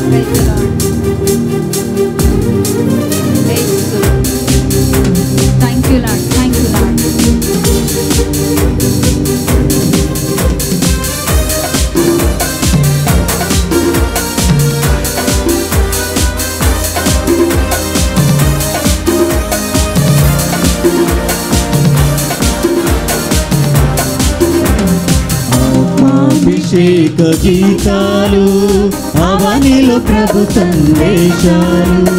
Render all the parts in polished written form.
Thank you, Lord. Thank you, Lord. అభిషేక గీతాలు అవనిలో ప్రభు సందేశాలు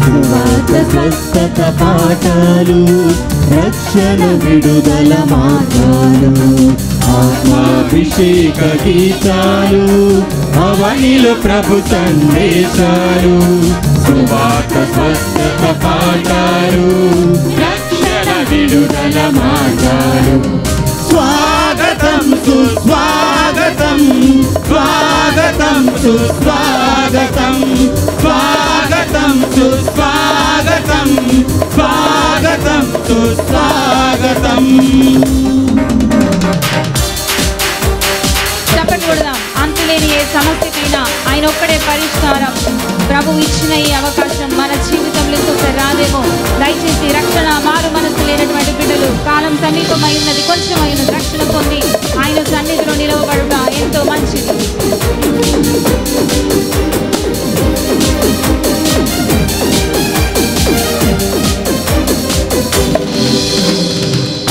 సువార్త స్వస్థత పాఠాలు రక్షణ విడుదల మార్గాలు ఆత్మాభిషేక గీతాలు అవనిలో ప్రభు సందేశాలు సువార్త స్వస్థత పాఠాలు రక్షణ విడుదల మార్గాలు స్వాగతం సుస్వాగతం స్వాగతం సుస్వాగతం స్వాగతం సుస్వాగతం స్వాగతం సుస్వాగతం. చెప్పండి కొడదాం. అంతులేని ఏ సమస్యకైనా ఆయన ఒక్కడే పరిష్కారం. ప్రభు ఇచ్చిన ఈ అవకాశం మన జీవితంలో ఇంకొకటి రాదేమో. దయచేసి రక్షణ మారు మనసు లేనటువంటి బిడ్డలు కాలం సమీపమై ఉన్నది, కొంచెం అయినది రక్షణ పొంది ఆయన సన్నిధిలో నిలవబడుట ఎంతో మంచిది.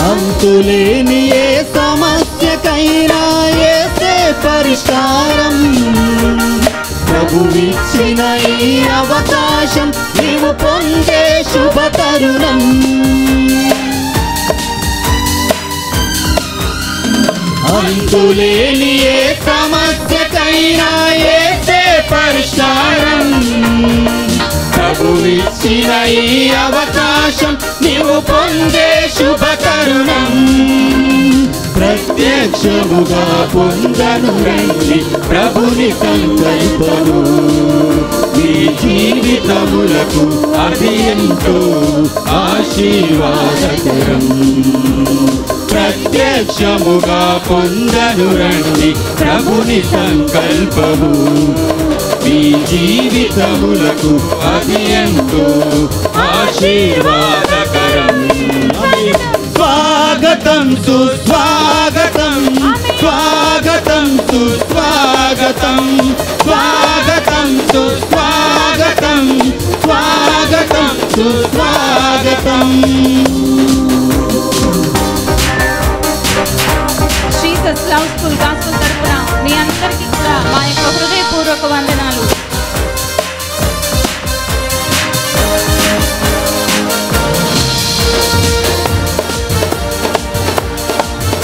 అంతులేని ఏ సమస్యకైనా యేసే పరిష్కారం. ప్రభువిచ్చిన ఈ అవకాశం నీవు పొందే శుభ తరుణం. అంతులేని ఏ సమస్యకైనా యేసే పరిష్కారం. ప్రభువిచ్చిన ఈ అవకాశం నీవు పొందే శుభ తరుణం. ప్రత్యక్షముగా పొందను రండి ప్రభుని సంకల్పము. మీ జీవితములకు అది ఎంతో ఆశీర్వాదకరం. ప్రత్యక్షముగా పొందను రండి ప్రభుని సంకల్పము. మీ జీవితములకు అది ఎంతో ఆశీర్వాదకరం. స్వాగతం సుస్వాగతం స్వాగతం సుస్వాగతం స్వాగతం సుస్వాగతం స్వాగతం సుస్వాగతం. జీసస్ లవ్ స్కూల్ గాస్పెల్ తరపున మీ అందరికీ కూడా మా యొక్క హృదయపూర్వక వందనాలు.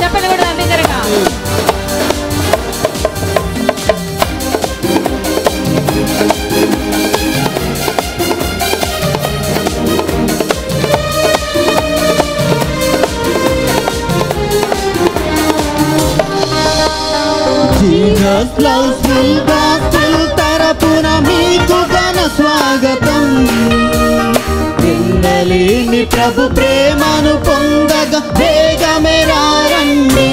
చెప్పండి కూడా బిగ్గరగా. జీసస్ లవ్ స్కూల్ గాస్పెల్ తరపున మీకు ఘన స్వాగతం. వినలేని ప్రభు ప్రేమను పొందగా వేగమే రండి.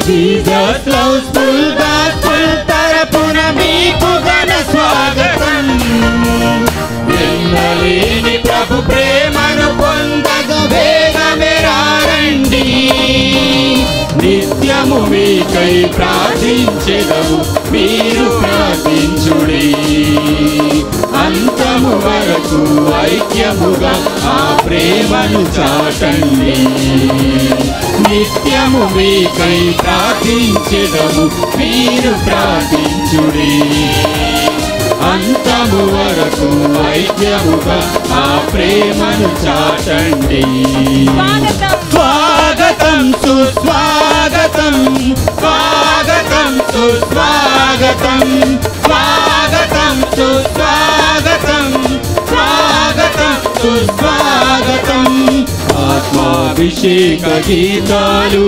జీసస్ లవ్ స్కూల్ గాస్పెల్ తరపున మీకు ఘన స్వాగతం. వినలేని ప్రభు ప్రేమను పొందగా వేగమే రండి. నిత్యము మీకై ప్రార్థించెదము మీరు ప్రార్థించుడి. అంతము వరకు ఐక్యముగా ఆ ప్రేమను చాటండి. నిత్యము మీకై ప్రార్థించెదము మీరు ప్రార్థించుడి. అంతము వరకు ఐక్యముగా ఆ ప్రేమను చాటండి. స్వాగతం సుస్వాగతం స్వాగతం సుస్వాగతం స్వాగతం సుస్వాగతం స్వాగతం సుస్వాగతం. ఆత్మాభిషేక గీతాలు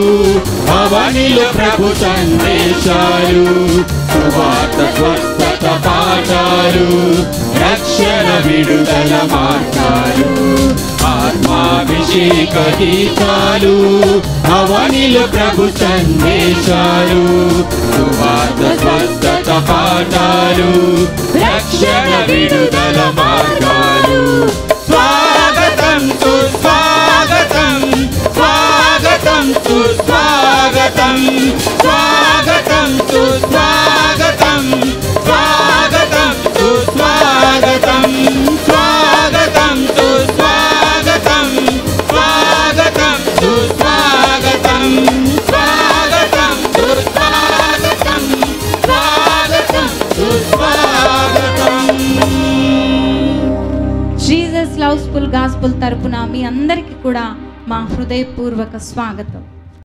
అవనిలో ప్రభు సందేశాలు సువార్త స్వస్థత పాఠాలు రక్షణ విడుదల మార్గాలు. ఆత్మా అభిషేక గీతాలు అవనిలో ప్రభు సందేశాలు సువార్త స్వస్థత పాఠాలు రక్షణ విడుదల మార్గాలు స్వాగతం సుస్వాగతం స్వాగతం సుస్వాగతం స్వాగతం సుస్వాగతం స్వాగతం సుస్వాగతం స్వాగతం సుస్వాగతం స్వాగతం సుస్వాగతం స్వాగతం సుస్వాగతం స్వాగతం సుస్వాగతం. జీసస్ లవ్స్ఫుల్ గాస్పుల్ తరపున మీ అందరికీ కూడా మా హృదయపూర్వక స్వాగతం.